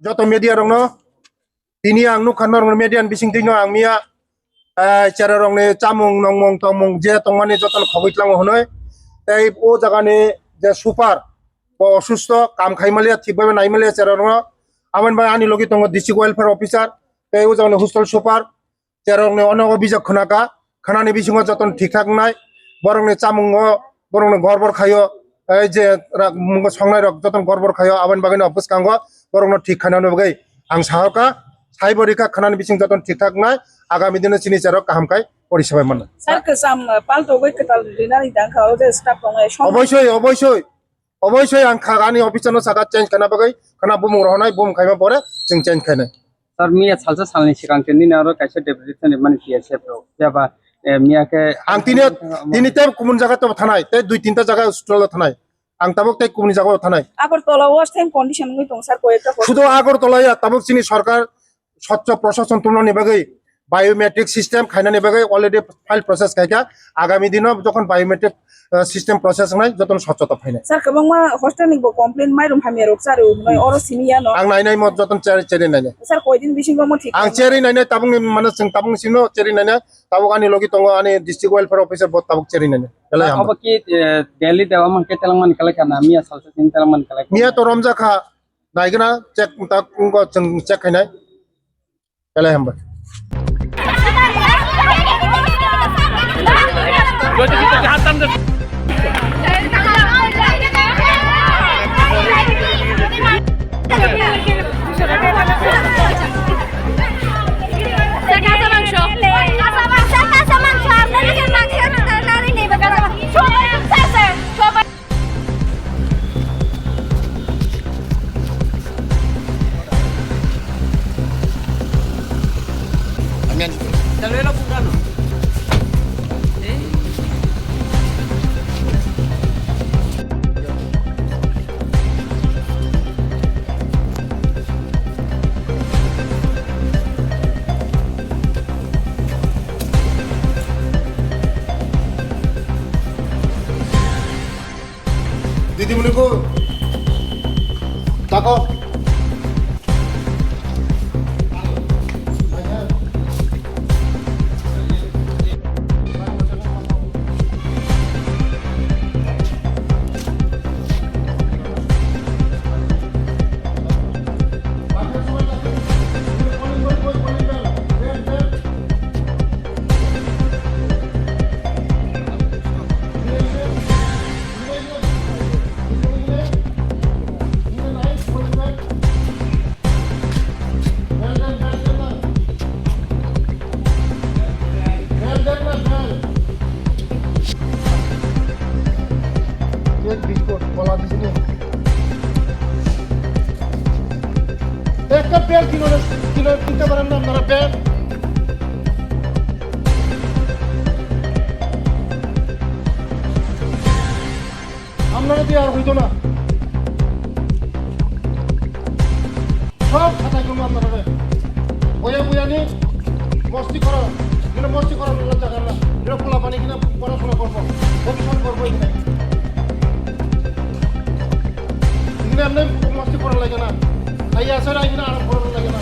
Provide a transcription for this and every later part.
যত মিডিয়া রং তিনি আং নুখান রং মিডিয়ান বিসিং তিনো আং মিয়া চেরা রং চামুং নংমং তংমং যে তংমানি যতন খবইতলাং হনয় তাই ও জায়গানি যে সুপার অসুস্থ কাম খাইমালিয়া ঠিকভাবে নাইমালিয়া চেরা রং আমার ভাই আনি লগি দङ ডিস্ট্রিক্ট ওয়েলফেয়ার অফিসার তাই ও জায়গানি হোস্টেল সুপার চেরা রং অনেক অভিযোগ খনাকা খানানি বিসিং যতন ঠিকঠাক নাই বরং চামুং বরং গড়বড় খাইও এই যে সংনাই রক যতন গড়বড় খাইও আবার বাগানে অফিস কাঙ্গ বরং ঠিক খানানো বাগै आं साहका साइबरिका खानानि बिसिं जतन ठीकठाक नाय आगामी दिने सिनि चारक काहामखाय परिसेबा मोन सर कसम पाल्तो गय कताल दिनारि दाखा ओ जे स्टाफ दङ अबयसय आं खागानि अफिसारनो सागा चेन्ज खाना बागै खाना बुमुं रहनाय बुम खायमा परे जों चेन्ज खायनाय सर मिया सालसा सालनि सिगां तेनि आरो कायसे डेपुटेसन माने पीएसएफ रो जाबा मिया के आं तिनि ते गुबुन जागा तो थानाय ते दुइ तिनटा जागा हस्पिटाल थानाय आं ताबक ते गुबुन जागा थानाय আগরতলা ওয়াস্টেন কন্ডিশন গय दं सर কয়েকটা শুধু আগরতলায় ताबक सिनि सरकार स्वच्छ प्रशासन तुलनानि बागै बायोमेट्रिक सिस्टेम खायनानि बागै अलरेडी फाइल प्रसेस खायका आगामी दिनाव जखन बायोमेट्रिक सिस्टेम प्रसेस नाय जतन स्वच्छता फायनाय सर कबं मा हस्टेल नि कमप्लेन माइरम फामिया रक सर नय अर सिनिया न आं नायनाय मत जतन चेरि नायनाय सर कयदिन बिसिंग म ठीक आं चेरि नायनाय ताबुं माने जों ताबुं सिनो चेरि नायनाय ताबुं आनि लगी दङ आनि डिस्ट्रिक्ट वेलफेयर अफिसार बत ताबुं चेरि नायनाय एलाय अब की दिल्ली देवा मन के तेलंगाना कले kana मिया सालसा सिन तेलंगाना कले मिया तो रमजाखा नायगोना चेक ता जों चेक खायनाय एलाय हमबा দিদিমণিকো তাকো बिस्कुट कला दिसनी एक पेड़ किलो किनते पारेन ना আপনারা पेड़ আপনারা দিয়ে আর হইতো না সব খাতা করবো আপনারা বইয়া বইয়া নি মস্তি করো কিন্তু মস্তি করার জায়গা না এটা খোলা পানি কিনা পড়াশোনা করবো ভবিষ্যৎ করবো এখানে এমনি মস্তি করার লাগে না আই আসে না এখানে আরাম করার লাগে না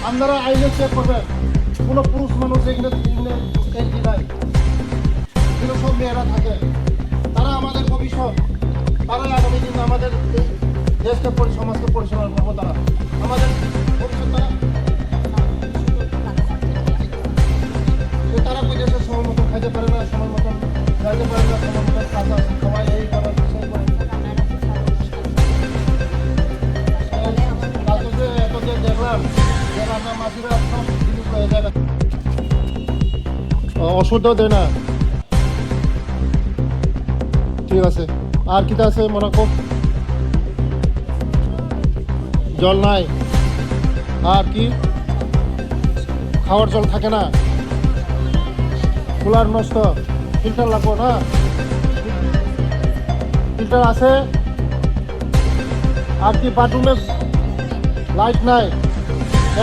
আপনারা আইলে চেক করবেন কোনো পুরুষ মানুষ এখানে এন্ট্রি নাই কিন্তু সব মেয়েরা থাকে তারা আমাদের ভবিষ্যৎ তারা আগামী দিনে আমাদের দেশকে সমাজকে পরিচালনা করবো তারা আমাদের ভবিষ্যৎ তারা বুঝেছে সময় মতন খাইতে পারে না সময় মতন খাইতে পারে না সময় মতন কাজ সবাই এই করার বিষয় করে এত যে দেখলাম যে রান্না মাসিরা সব জিনিস হয়ে যায় ওষুধও দেয় না ঠিক আছে আর কিটা আছে মনে কর জল নাই আর কি খাওয়ার জল থাকে না কুলার নষ্ট ফিল্টার লাগবো না ফিল্টার আছে আর কি বাথরুমে লাইট নাই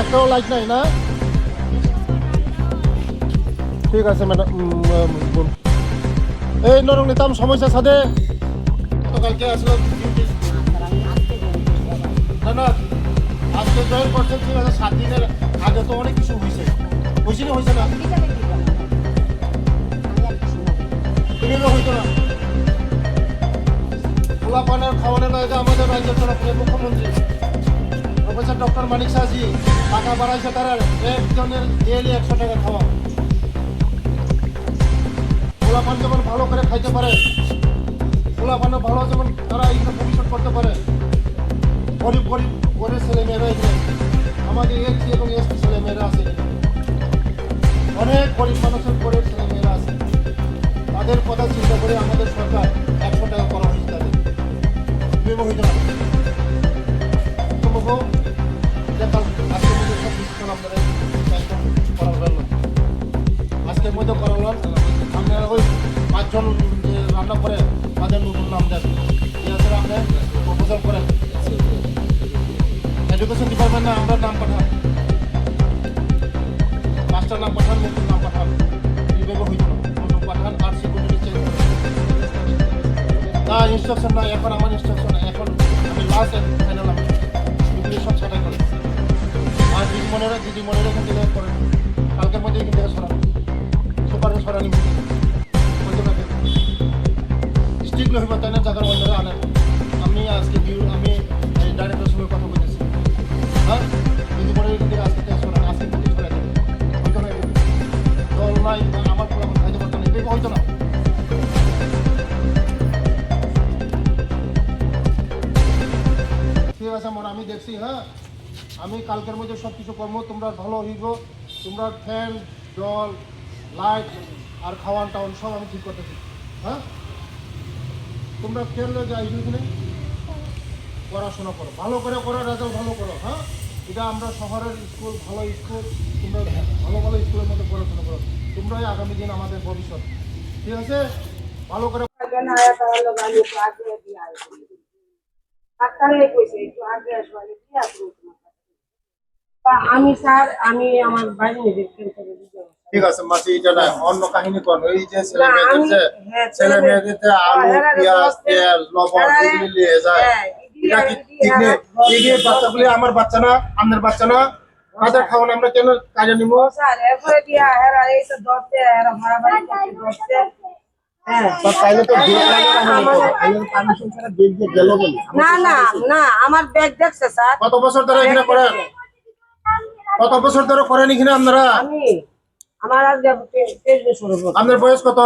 একটাও লাইট নাই না ঠিক আছে ম্যাডাম এই নরম নিতাম সমস্যার সাথে গতকালকে আসলো না না আজকে জয়েন করছেন ঠিক আছে 7 দিনের আগে তো অনেক কিছু হয়েছে হয়েছে না তুমি হইতো না খোলা পানের খাওয়ানো নয় যে আমাদের রাজ্যের তরফে মুখ্যমন্ত্রী প্রফেসর ডক্টর মানিক শাহজি টাকা বাড়াইছে তারা একজনের ডেইলি 100 টাকা খাওয়া খোলা পান যেমন ভালো করে খাইতে পারে খোলা পানও ভালো যেমন তারা এইগুলো ভবিষ্যৎ করতে পারে গরিব গরিব গরিব ছেলেমেয়েরা এখানে আমাদের এসসি এবং এসটি ছেলেমেয়েরা আছে অনেক গরিব মানুষের গরিব ছেলেমেয়েরা আছে তাদের কথা চিন্তা করে আমাদের সরকার 100 টাকা করা হয়েছে তাদের হইতে না সম্ভব যে কাল আজকের মধ্যে সব ডিসিশন আপনারা করা হলো আজকের মধ্যে করা হলো আপনারা ওই 5 জন যে রান্না করে তাদের নতুন নাম দেন ঠিক আছে আপনি প্রপোজাল করেন এডুকেশন ডিপার্টমেন্টে আমরা নাম পাঠান মাস্টার নাম পাঠান নতুন নাম পাঠান এইভাবে হইত না নতুন পাঠান আর সিকিউরিটি চেঞ্জ না ইনস্ট্রাকশন না এখন আমার ইনস্ট্রাকশন এখন আমি লাস্ট এন্ড ফাইনাল আমি এগুলি সব ছাটাই করি আর দিদিমণিরা এখান থেকে করেন কালকের মধ্যে এখান থেকে সরান সুপারে সরানি স্ট্রিক্টলি হইব তাই না জায়গার অন্যরা আনেন আমি আজকে আমি ডাইরেক্টরের সঙ্গে কথা বলতেছি হ্যাঁ দিদিমণির এখান থেকে আজকে থেকে সরান আজকে মধ্যে সরাই দেবেন হইতো না দল নাই আমার কোনো খাইতে পারতো না এটাই হইতো না ঠিক আছে আমার আমি দেখছি হ্যাঁ আমি কালকের মধ্যে সব কিছু কর্ম তোমরা ভালো হইব তোমরা ফ্যান জল লাইট আর খাওয়ান টাওয়ান সব আমি ঠিক করতেছি হ্যাঁ তোমরা খেললে যাই এখানে পড়াশোনা করো ভালো করে করো রেজাল্ট ভালো করো হ্যাঁ এটা আমরা শহরের স্কুল ভালো স্কুল তোমরা ভালো ভালো স্কুলের মধ্যে পড়াশোনা করো তোমরাই আগামী দিন আমাদের ভবিষ্যৎ ঠিক আছে ভালো করে আমি স্যার আমি আমার বাড়ি দেখতে ঠিক আছে মাসি এটা না অন্য কাহিনী কোন এই যে ছেলে মেয়েদের যে আলু পেঁয়াজ তেল লবণ এগুলি নিয়ে যায় এটা কি ঠিক নেই এই যে বাচ্চাগুলি আমার বাচ্চা না আপনার বাচ্চা না তাদের খাওয়ান আমরা কেন কাজে নিব স্যার এরপরে দিয়া এরা এই তো ধরতে এরা মারামারি করতে ধরতে হ্যাঁ তাইলে তো ডেট লাগে না আমাদের পারমিশন ছাড়া ডেট দিয়ে গেল বলে না না না আমার ব্যাগ দেখছে স্যার কত বছর ধরে এখানে করেন কত বছর ধরে করেন এখানে আপনারা আমি আমার আজ 23 বছর হলো আপনার বয়স কত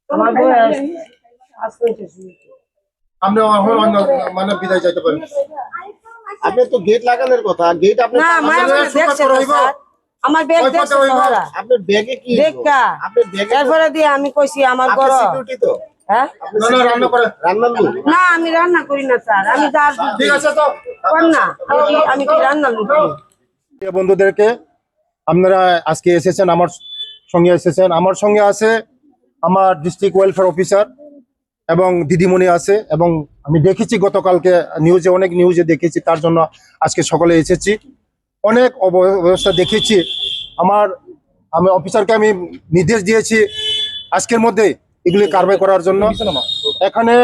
আমার বয়স আসছে আপনি মানে বিদায় যাইতে পারেন আপনি তো গেট লাগানোর কথা গেট আপনি না মারামারি দেখছে তো স্যার আমার ব্যাগ দেখছে ওরা আপনার ব্যাগে কি দেখা আপনার ব্যাগে এরপরে দিয়ে আমি কইছি আমার আপনি ঘর সিকিউরিটি তো হ্যাঁ না না রান্না করেন রান্নার লোক না আমি রান্না করি না স্যার আমি দাঁড় ঠিক আছে তো কর না আমি কি রান্না লুটি প্রিয় বন্ধুদেরকে আপনারা আজকে এসেছেন আমার সঙ্গে আছে আমার ডিস্ট্রিক্ট ওয়েলফেয়ার অফিসার এবং দিদিমণি আছে এবং আমি দেখেছি গতকালকে অনেক নিউজে দেখেছি তার জন্য আজকে সকালে এসেছি অনেক অবস্থা দেখেছি আমি অফিসারকে আমি নির্দেশ দিয়েছি আজকের মধ্যে এগুলি কারবাই করার জন্য এখানে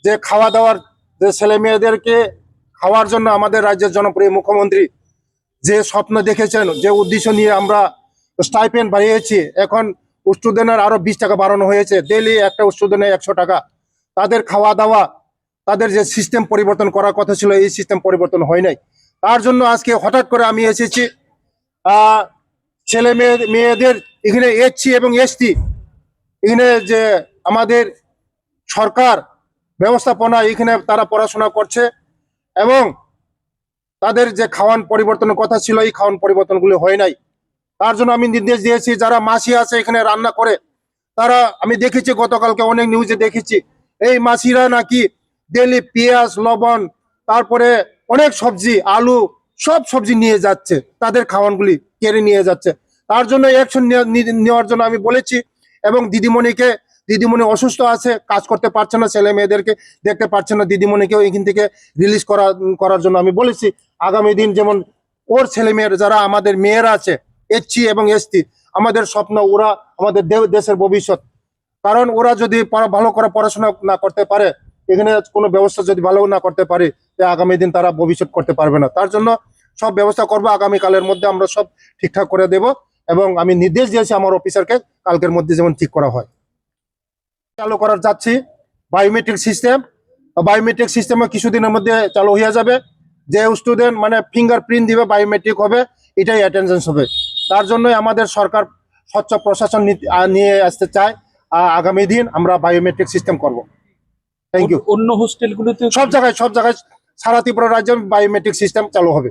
যে খাওয়া দাওয়ার যে ছেলে মেয়েদেরকে খাওয়ার জন্য আমাদের রাজ্যের জনপ্রিয় মুখ্যমন্ত্রী যে স্বপ্ন দেখেছেন যে উদ্দেশ্য নিয়ে আমরা স্টাইপেন্ড বাড়িয়েছি এখন স্টুডেন্টের আরো 20 টাকা বাড়ানো হয়েছে ডেইলি একটা স্টুডেন্টের 100 টাকা তাদের খাওয়া দাওয়া তাদের যে সিস্টেম পরিবর্তন করার কথা ছিল এই সিস্টেম পরিবর্তন হয় নাই তার জন্য আজকে হঠাৎ করে আমি এসেছি ছেলে মেয়েদের এখানে এসসি এবং এসটি এখানে যে আমাদের সরকার ব্যবস্থাপনা এখানে তারা পড়াশোনা করছে এবং তাদের যে খাওয়ান পরিবর্তনের কথা ছিল এই খাওয়ান পরিবর্তনগুলো হয় নাই তার জন্য আমি নির্দেশ দিয়েছি যারা মাসি আছে এখানে রান্না করে তারা আমি দেখেছি গতকালকে অনেক নিউজে দেখেছি এই মাসিরা নাকি ডেইলি পেঁয়াজ লবণ তারপরে অনেক সবজি আলু সব সবজি নিয়ে যাচ্ছে তাদের খাওয়ানগুলি কেড়ে নিয়ে যাচ্ছে তার জন্য অ্যাকশন নেওয়ার জন্য আমি বলেছি এবং দিদিমণি অসুস্থ আছে কাজ করতে পারছে না ছেলে মেয়েদেরকে দেখতে পারছে না দিদিমণিকেও এখান থেকে রিলিজ করার জন্য আমি বলেছি আগামী দিন যেমন ওর ছেলে মেয়ের যারা আমাদের মেয়েরা আছে এসসি এবং এসটি আমাদের স্বপ্ন ওরা আমাদের দেশের ভবিষ্যৎ কারণ ওরা যদি ভালো করে পড়াশোনা না করতে পারে, এখানে কোনো ব্যবস্থা যদি ভালো না করতে পারে, আগামী দিন তারা ভবিষ্যৎ করতে পারবে না। তার জন্য সব ব্যবস্থা করবো, আগামীকালের মধ্যে আমরা সব ঠিকঠাক করে দেব এবং আমি নির্দেশ দিয়েছি আমার অফিসারকে কালকের মধ্যে যেমন ঠিক করা হয়। চালু করার যাচ্ছি বায়োমেট্রিক সিস্টেম। বায়োমেট্রিক সিস্টেমে কিছুদিনের মধ্যে চালু হয়ে যাবে। যে স্টুডেন্ট মানে ফিঙ্গারপ্রিন্ট দিবে, বায়োমেট্রিক হবে, এটাই অ্যাটেন্ডেন্স হবে। তার জন্যই আমাদের সরকার স্বচ্ছ প্রশাসন নিয়ে আসতে চায়। আগামী দিন আমরা বায়োমেট্রিক সিস্টেম করব। Thank you. অন্য হোস্টেলগুলোতে সব জায়গায় সারা ত্রিপুরা রাজ্যে বায়োমেট্রিক সিস্টেম চালু হবে।